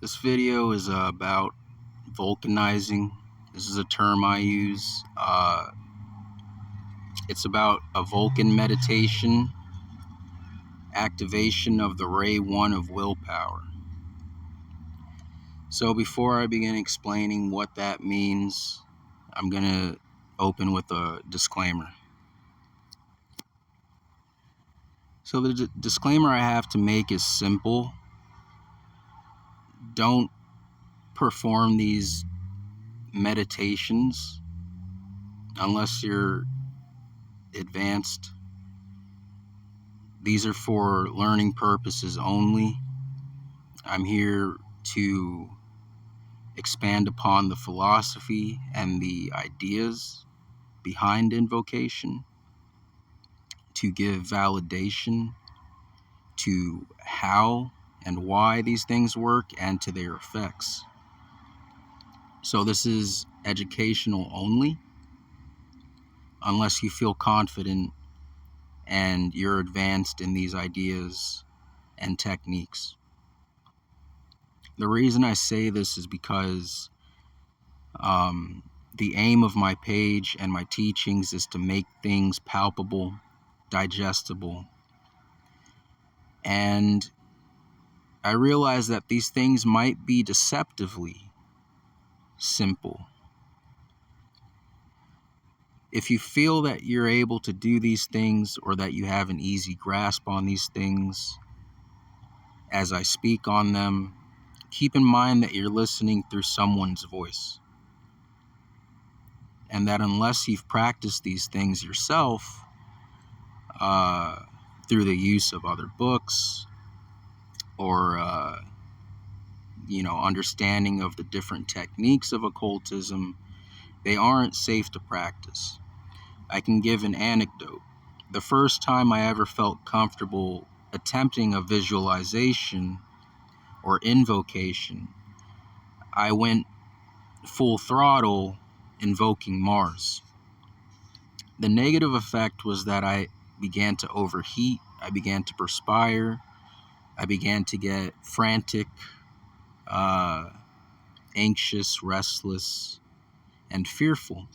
This video is about vulcanizing. This is a term I use. It's about a Vulcan meditation, activation of the Ray 1 of willpower. So before I begin explaining what that means, I'm going to open with a disclaimer. So the disclaimer I have to make is simple. Don't perform these meditations unless you're advanced. These are for learning purposes only. I'm here to expand upon the philosophy and the ideas behind invocation, to give validation to how and why these things work and to their effects. So this is educational only, unless you feel confident and you're advanced in these ideas and techniques. The reason I say this is because the aim of my page and my teachings is to make things palpable, digestible. And I realize that these things might be deceptively simple. If you feel that you're able to do these things or that you have an easy grasp on these things as I speak on them, keep in mind that you're listening through someone's voice. And that unless you've practiced these things yourself, through the use of other books or, understanding of the different techniques of occultism, they aren't safe to practice. I can give an anecdote. The first time I ever felt comfortable attempting a visualization or invocation, I went full throttle invoking Mars. The negative effect was that I began to overheat, I began to perspire, I began to get frantic, anxious, restless, and fearful.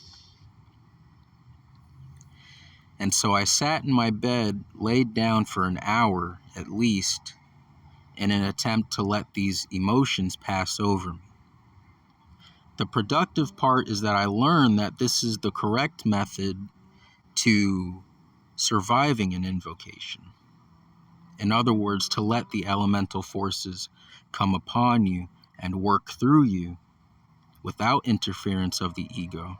And so I sat in my bed, laid down for an hour at least, in an attempt to let these emotions pass over me. The productive part is that I learned that this is the correct method to surviving an invocation. In other words, to let the elemental forces come upon you and work through you without interference of the ego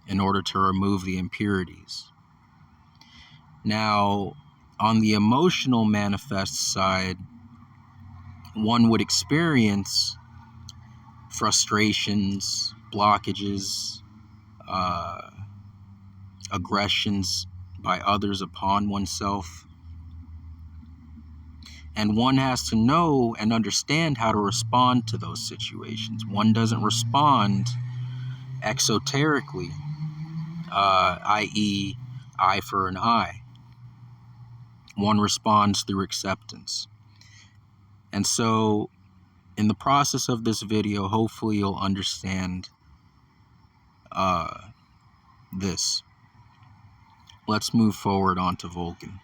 in order to remove the impurities. Now, on the emotional manifest side, one would experience frustrations, blockages, aggressions by others upon oneself. And one has to know and understand how to respond to those situations. One doesn't respond exoterically, i.e., eye for an eye. One responds through acceptance. And so, in the process of this video, hopefully you'll understand this. Let's move forward onto Vulcan.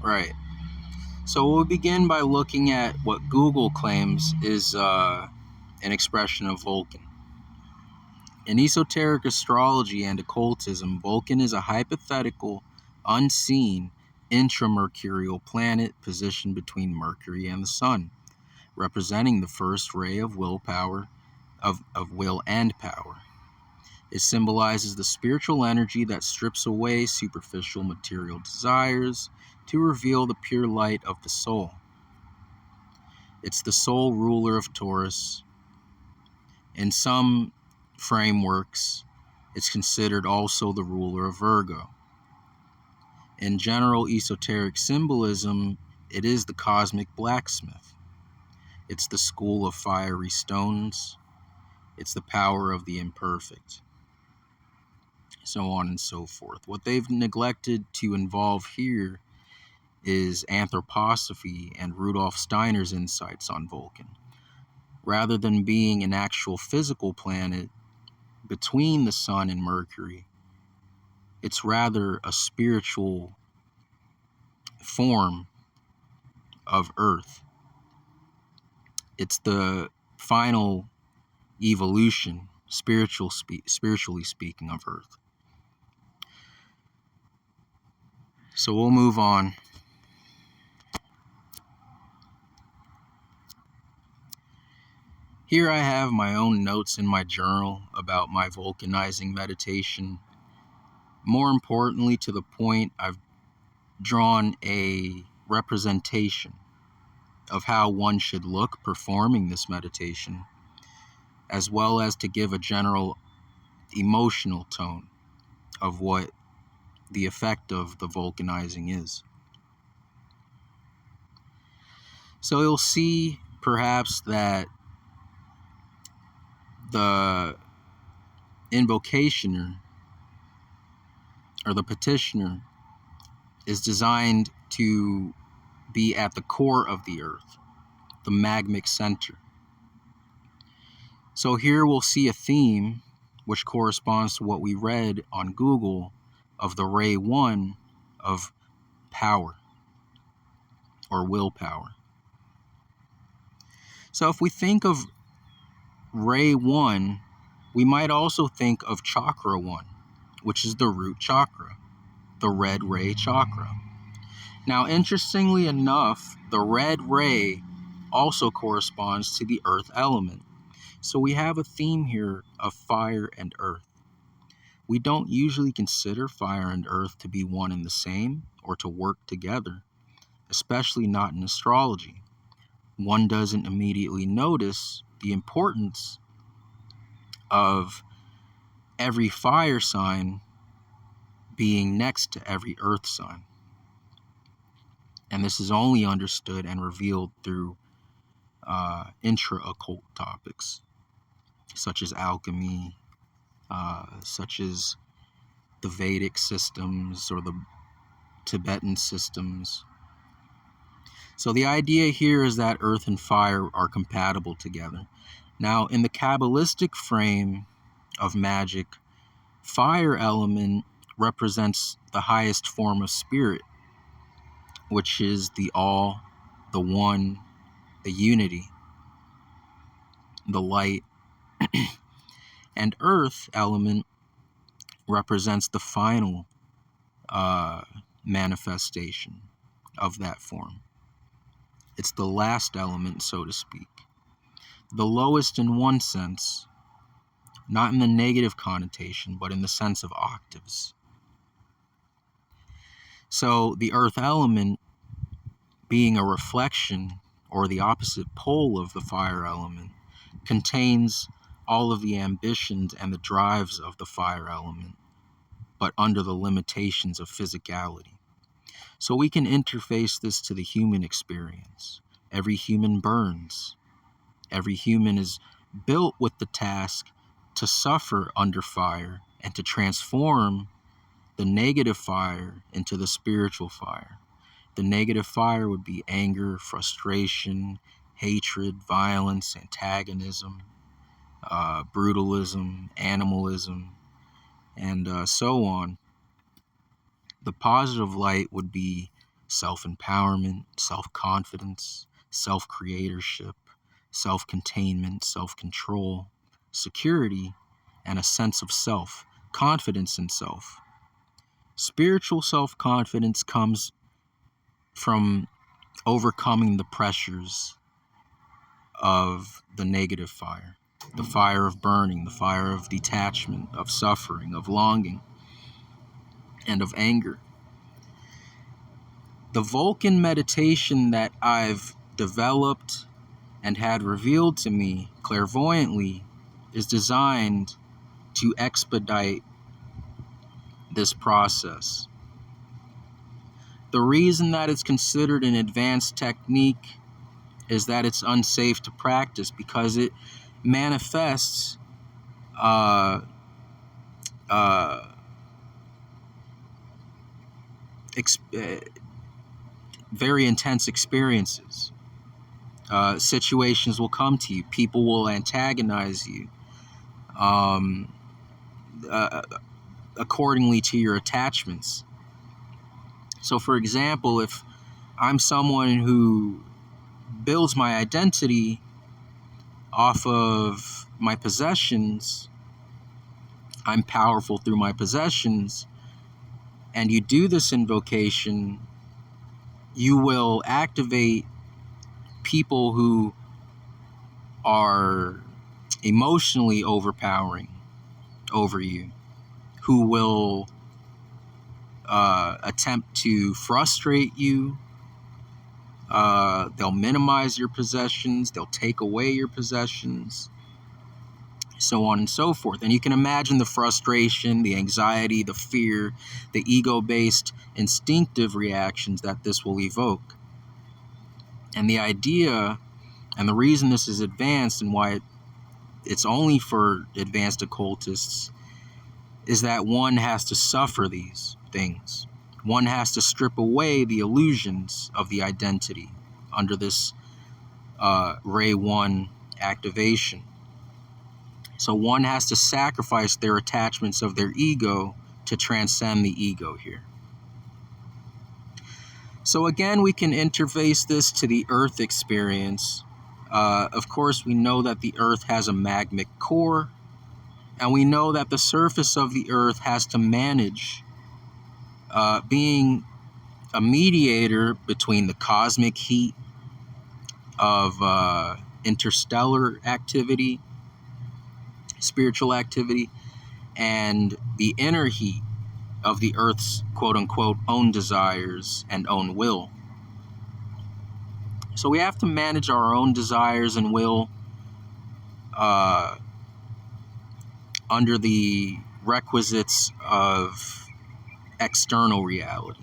Right. So we'll begin by looking at what Google claims is an expression of Vulcan. In esoteric astrology and occultism, Vulcan is a hypothetical, unseen, intramercurial planet positioned between Mercury and the Sun, representing the first ray of willpower, of will and power. It symbolizes the spiritual energy that strips away superficial material desires to reveal the pure light of the soul. It's the sole ruler of Taurus. In some frameworks, it's considered also the ruler of Virgo. In general esoteric symbolism, it is the cosmic blacksmith. It's the school of fiery stones. It's the power of the imperfect. So on and so forth. What they've neglected to involve here is anthroposophy and Rudolf Steiner's insights on Vulcan. Rather than being an actual physical planet between the Sun and Mercury, it's rather a spiritual form of Earth. It's the final evolution, spiritually speaking, of Earth. So we'll move on. Here I have my own notes in my journal about my vulcanizing meditation. More importantly, to the point, I've drawn a representation of how one should look performing this meditation, as well as to give a general emotional tone of what the effect of the vulcanizing is. So you'll see perhaps that the invocationer or the petitioner is designed to be at the core of the earth, the magmic center. So here we'll see a theme which corresponds to what we read on Google of the ray 1 of power or willpower. So if we think of ray 1, we might also think of chakra 1, which is the root chakra, the red ray chakra. Now, interestingly enough, the red ray also corresponds to the earth element. So we have a theme here of fire and earth. We don't usually consider fire and earth to be one and the same or to work together, especially not in astrology. One doesn't immediately notice the importance of every fire sign being next to every earth sign. And this is only understood and revealed through intra-occult topics, such as alchemy, such as the Vedic systems or the Tibetan systems. So the idea here is that earth and fire are compatible together. Now, in the Kabbalistic frame of magic, fire element represents the highest form of spirit, which is the all, the one, the unity, the light. And earth element represents the final manifestation of that form. It's the last element, so to speak. The lowest in one sense, not in the negative connotation, but in the sense of octaves. So the earth element, being a reflection or the opposite pole of the fire element, contains all of the ambitions and the drives of the fire element, but under the limitations of physicality. So we can interface this to the human experience. Every human burns. Every human is built with the task to suffer under fire and to transform the negative fire into the spiritual fire. The negative fire would be anger, frustration, hatred, violence, antagonism, brutalism, animalism, and so on. The positive light would be self-empowerment, self-confidence, self-creatorship, self-containment, self-control, security, and a sense of self, confidence in self. Spiritual self-confidence comes from overcoming the pressures of the negative fire, the fire of burning, the fire of detachment, of suffering, of longing, and of anger. The Vulcan meditation that I've developed and had revealed to me clairvoyantly is designed to expedite this process. The reason that it's considered an advanced technique is that it's unsafe to practice because it manifests very intense experiences. Situations will come to you. People will antagonize you um, uh, accordingly to your attachments. So, for example, if I'm someone who builds my identity off of my possessions, I'm powerful through my possessions, and you do this invocation, you will activate people who are emotionally overpowering over you, who will attempt to frustrate you. They'll minimize your possessions, they'll take away your possessions, so on and so forth. And you can imagine the frustration, the anxiety, the fear, the ego-based instinctive reactions that this will evoke. And the idea and the reason this is advanced and why it's only for advanced occultists is that one has to suffer these things. One has to strip away the illusions of the identity under this Ray 1 activation. So one has to sacrifice their attachments of their ego to transcend the ego here. So again, we can interface this to the Earth experience. Of course, we know that the Earth has a magmic core, and we know that the surface of the Earth has to manage being a mediator between the cosmic heat of interstellar activity, spiritual activity, and the inner heat of the Earth's quote-unquote own desires and own will. So we have to manage our own desires and will under the requisites of external reality.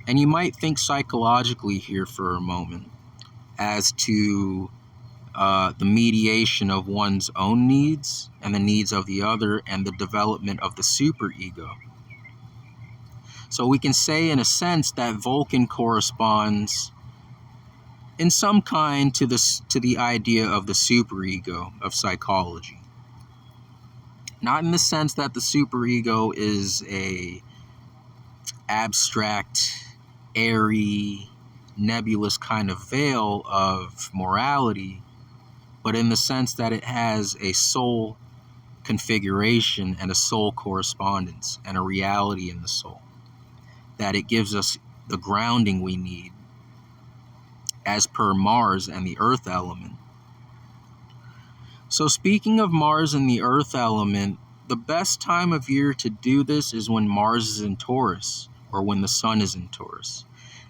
And you might think psychologically here for a moment as to the mediation of one's own needs and the needs of the other and the development of the superego. So we can say in a sense that Vulcan corresponds in some kind to the idea of the superego of psychology. Not in the sense that the superego is a abstract, airy, nebulous kind of veil of morality, but in the sense that it has a soul configuration and a soul correspondence and a reality in the soul, that it gives us the grounding we need as per Mars and the Earth element. So speaking of Mars and the Earth element, the best time of year to do this is when Mars is in Taurus or when the Sun is in Taurus.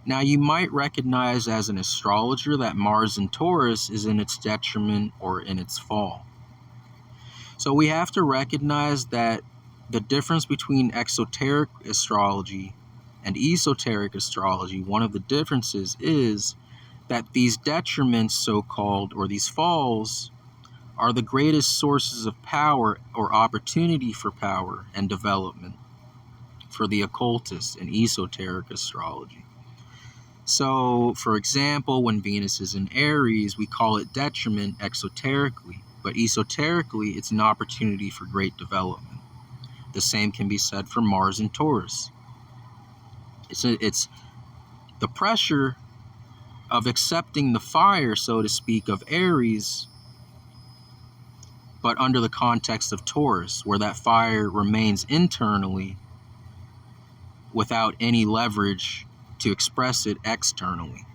Now you might recognize as an astrologer that Mars in Taurus is in its detriment or in its fall. So we have to recognize that the difference between exoteric astrology and esoteric astrology, one of the differences is that these detriments, so-called, or these falls, are the greatest sources of power or opportunity for power and development for the occultist and esoteric astrology. So, for example, when Venus is in Aries, we call it detriment exoterically, but esoterically, it's an opportunity for great development. The same can be said for Mars and Taurus. It's the pressure of accepting the fire, so to speak, of Aries, but under the context of Taurus, where that fire remains internally without any leverage to express it externally.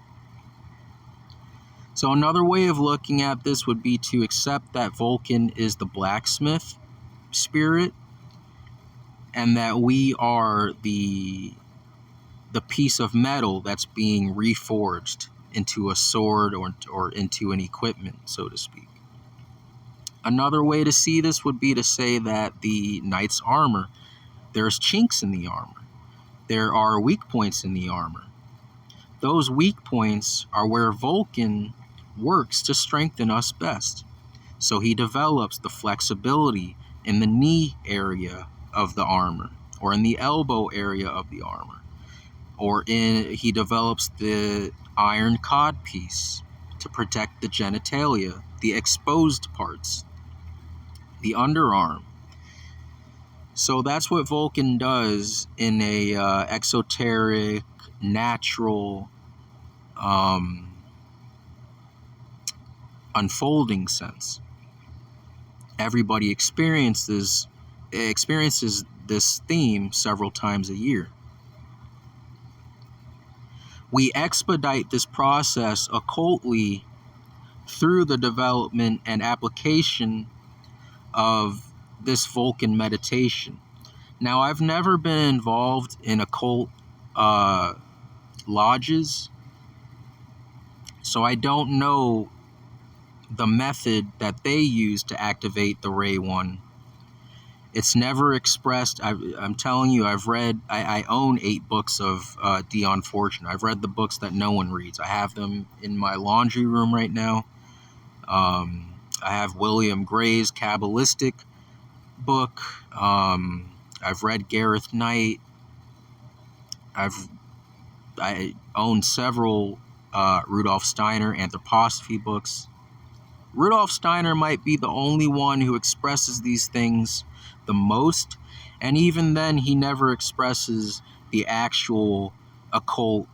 So another way of looking at this would be to accept that Vulcan is the blacksmith spirit and that we are the piece of metal that's being reforged into a sword or into an equipment, so to speak. Another way to see this would be to say that the knight's armor, there's chinks in the armor. There are weak points in the armor. Those weak points are where Vulcan works to strengthen us best. So he develops the flexibility in the knee area of the armor or in the elbow area of the armor. he develops the iron codpiece to protect the genitalia, the exposed parts, the underarm. So that's what Vulcan does in a exoteric, natural, unfolding sense. Everybody experiences this theme several times a year. We expedite this process occultly through the development and application of this Vulcan meditation. Now, I've never been involved in occult lodges, so I don't know the method that they use to activate the Ray One. It's never expressed. I'm telling you, I own 8 books of Dion Fortune. I've read the books that no one reads. I have them in my laundry room right now. I have William Gray's Kabbalistic book. I've read Gareth Knight. I own several Rudolf Steiner anthroposophy books. Rudolf Steiner might be the only one who expresses these things the most, and even then he never expresses the actual occult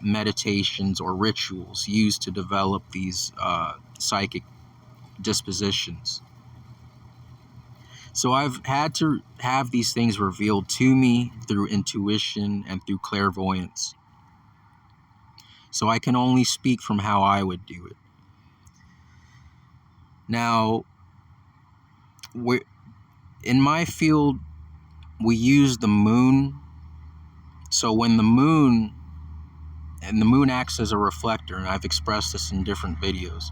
meditations or rituals used to develop these psychic dispositions. So I've had to have these things revealed to me through intuition and through clairvoyance. So I can only speak from how I would do it. Now, in my field, we use the moon. So when the moon acts as a reflector, and I've expressed this in different videos,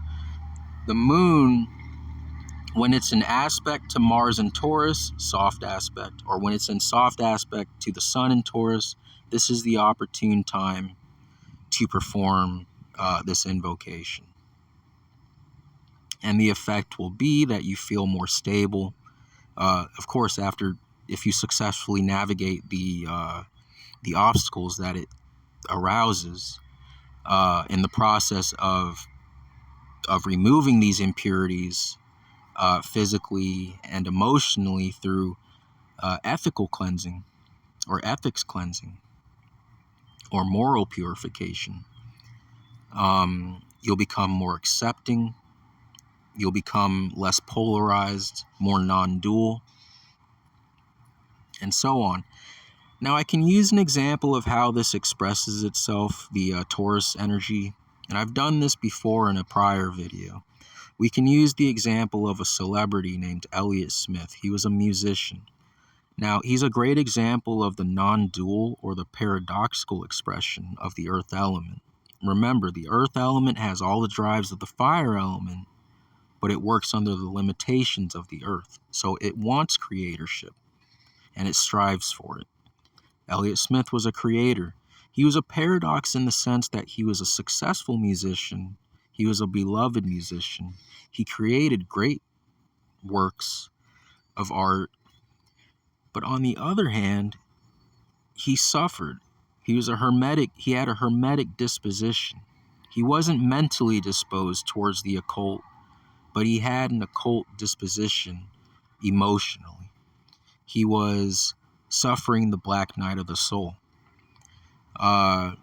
the moon, when it's in aspect to Mars and Taurus, soft aspect, or when it's in soft aspect to the sun in Taurus, this is the opportune time to perform this invocation. And the effect will be that you feel more stable. Of course, if you successfully navigate the obstacles that it arouses in the process of removing these impurities physically and emotionally through ethical cleansing or ethics cleansing or moral purification, you'll become more accepting. You'll become less polarized, more non-dual, and so on. Now, I can use an example of how this expresses itself, the Taurus energy, and I've done this before in a prior video. We can use the example of a celebrity named Elliott Smith. He was a musician. Now, he's a great example of the non-dual or the paradoxical expression of the earth element. Remember, the earth element has all the drives of the fire element, but it works under the limitations of the earth. So it wants creatorship, and it strives for it. Elliott Smith was a creator. He was a paradox in the sense that he was a successful musician. He was a beloved musician. He created great works of art. But on the other hand, he suffered. He had a hermetic disposition. He wasn't mentally disposed towards the occult, but he had an occult disposition emotionally. He was suffering the black night of the soul.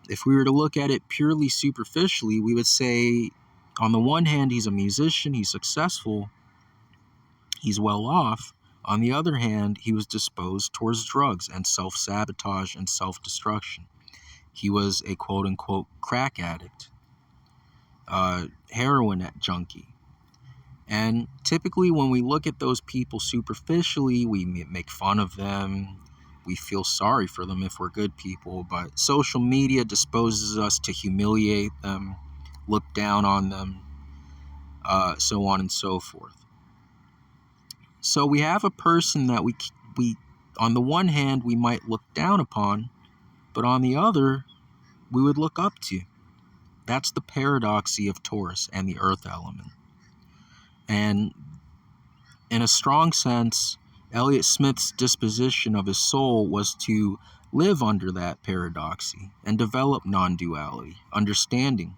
If we were to look at it purely superficially, we would say, on the one hand, he's a musician, he's successful, he's well off. On the other hand, he was disposed towards drugs and self-sabotage and self-destruction. He was a quote-unquote crack addict, heroin junkie. And typically when we look at those people superficially, we make fun of them. We feel sorry for them if we're good people. But social media disposes us to humiliate them, look down on them, so on and so forth. So we have a person that we on the one hand, we might look down upon, but on the other, we would look up to. That's the paradoxy of Taurus and the earth element. And in a strong sense, Elliott Smith's disposition of his soul was to live under that paradoxy and develop non-duality, understanding.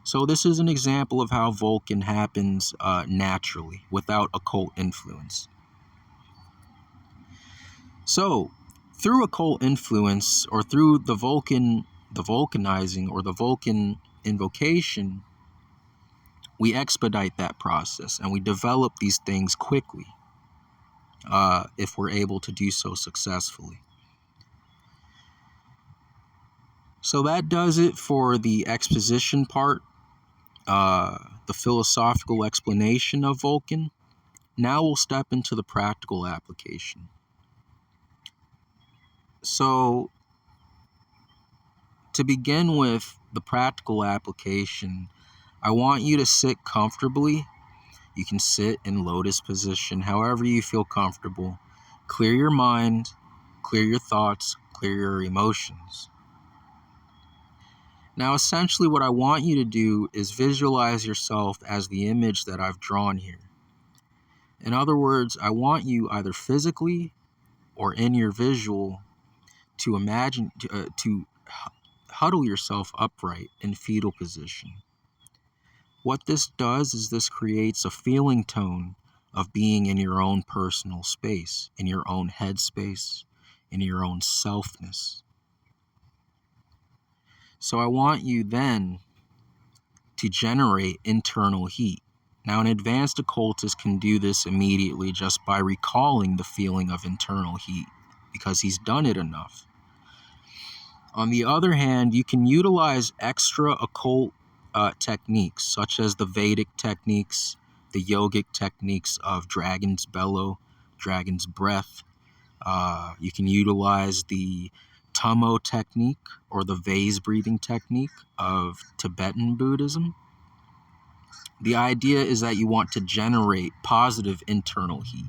So this is an example of how Vulcan happens naturally, without occult influence. So, through occult influence, or through the vulcanizing, or the Vulcan invocation, we expedite that process and we develop these things quickly, if we're able to do so successfully. So that does it for the exposition part, the philosophical explanation of Vulcan. Now we'll step into the practical application. So, to begin with the practical application, I want you to sit comfortably. You can sit in lotus position, however you feel comfortable. Clear your mind, clear your thoughts, clear your emotions. Now, essentially what I want you to do is visualize yourself as the image that I've drawn here. In other words, I want you either physically or in your visual to imagine, to huddle yourself upright in fetal position. What this does is this creates a feeling tone of being in your own personal space, in your own head space, in your own selfness. So I want you then to generate internal heat. Now, an advanced occultist can do this immediately just by recalling the feeling of internal heat, because he's done it enough. On the other hand, you can utilize extra occult techniques, such as the Vedic techniques, the yogic techniques of dragon's bellow, dragon's breath. You can utilize the Tummo technique, or the vase breathing technique of Tibetan Buddhism. The idea is that you want to generate positive internal heat.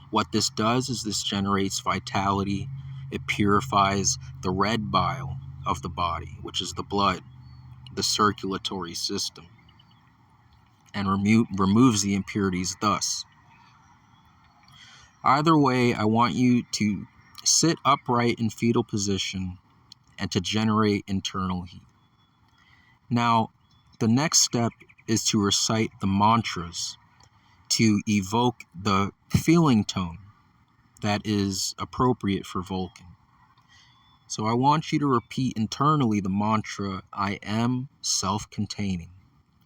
What this does is this generates vitality. It purifies the red bile of the body, which is the blood, the circulatory system, and removes the impurities thus. Either way, I want you to sit upright in fetal position and to generate internal heat. Now, the next step is to recite the mantras to evoke the feeling tone that is appropriate for Vulcan. So I want you to repeat internally the mantra, I am self-containing,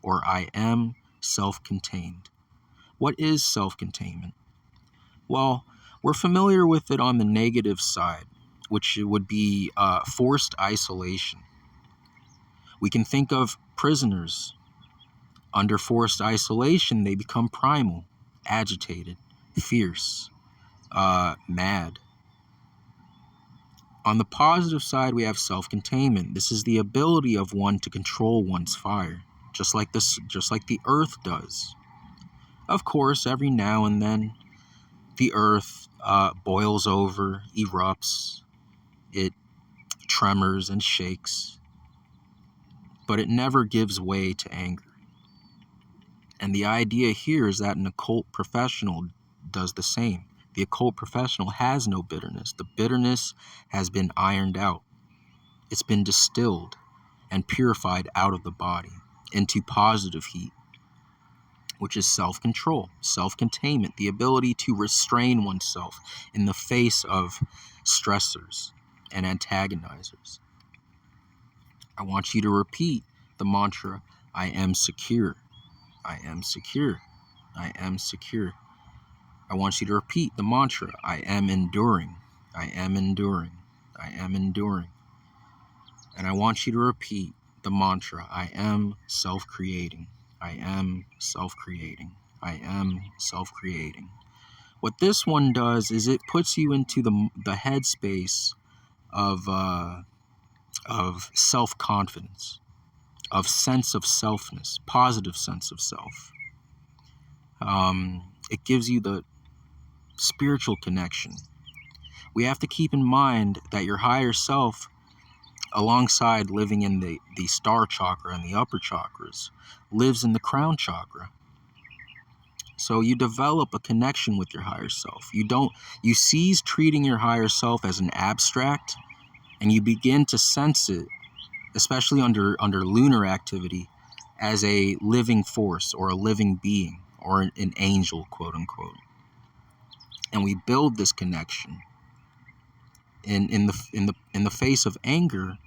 or I am self-contained. What is self-containment? Well, we're familiar with it on the negative side, which would be forced isolation. We can think of prisoners. Under forced isolation, they become primal, agitated, fierce, mad. On the positive side, we have self-containment. This is the ability of one to control one's fire, just like the earth does. Of course, every now and then, the earth boils over, erupts, it tremors and shakes, but it never gives way to anger. And the idea here is that an occult professional does the same. The occult professional has no bitterness. The bitterness has been ironed out. It's been distilled and purified out of the body into positive heat, which is self-control, self-containment, the ability to restrain oneself in the face of stressors and antagonizers. I want you to repeat the mantra, I am secure, I am secure, I am secure. I want you to repeat the mantra, I am enduring, I am enduring, I am enduring. And I want you to repeat the mantra, I am self-creating, I am self-creating, I am self-creating. What this one does is it puts you into the headspace of self-confidence, of sense of selfness, positive sense of self. It gives you the spiritual connection. We have to keep in mind that your higher self, alongside living in the star chakra and the upper chakras, lives in the crown chakra. So you develop a connection with your higher self. You cease treating your higher self as an abstract, and you begin to sense it, especially under lunar activity, as a living force or a living being or an angel, quote unquote. And we build this connection. In the face of anger,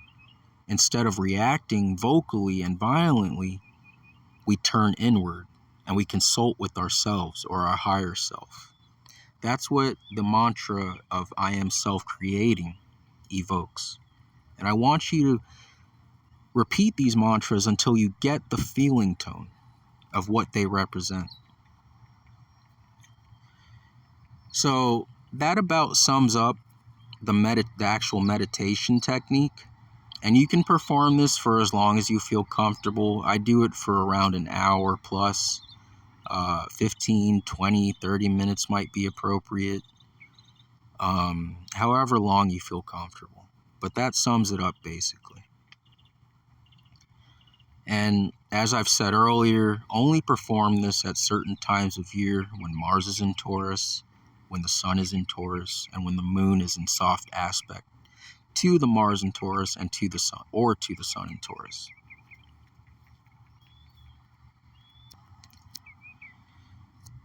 instead of reacting vocally and violently, we turn inward and we consult with ourselves or our higher self. That's what the mantra of I am self-creating evokes. And I want you to repeat these mantras until you get the feeling tone of what they represent. So that about sums up the actual meditation technique. And you can perform this for as long as you feel comfortable. I do it for around an hour plus. 15, 20, 30 minutes might be appropriate. However long you feel comfortable. But that sums it up basically. And as I've said earlier, only perform this at certain times of year when Mars is in Taurus, when the Sun is in Taurus, and when the Moon is in soft aspect to the Mars in Taurus and to the Sun, or to the Sun in Taurus.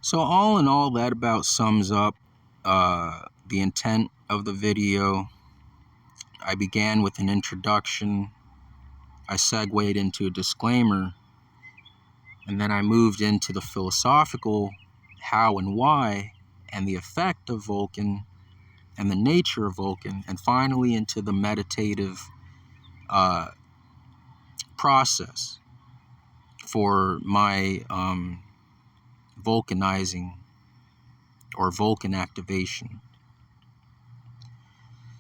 So all in all, that about sums up the intent of the video. I began with an introduction. I segued into a disclaimer. And then I moved into the philosophical how and why and the effect of Vulcan and the nature of Vulcan, and finally into the meditative process for my vulcanizing or Vulcan activation.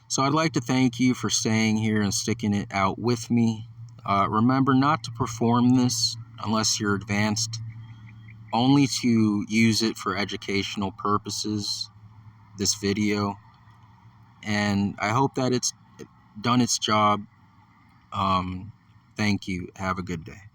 So I'd like to thank you for staying here and sticking it out with me. Remember not to perform this unless you're advanced, only to use it for educational purposes, this video. And I hope that it's done its job. Thank you. Have a good day.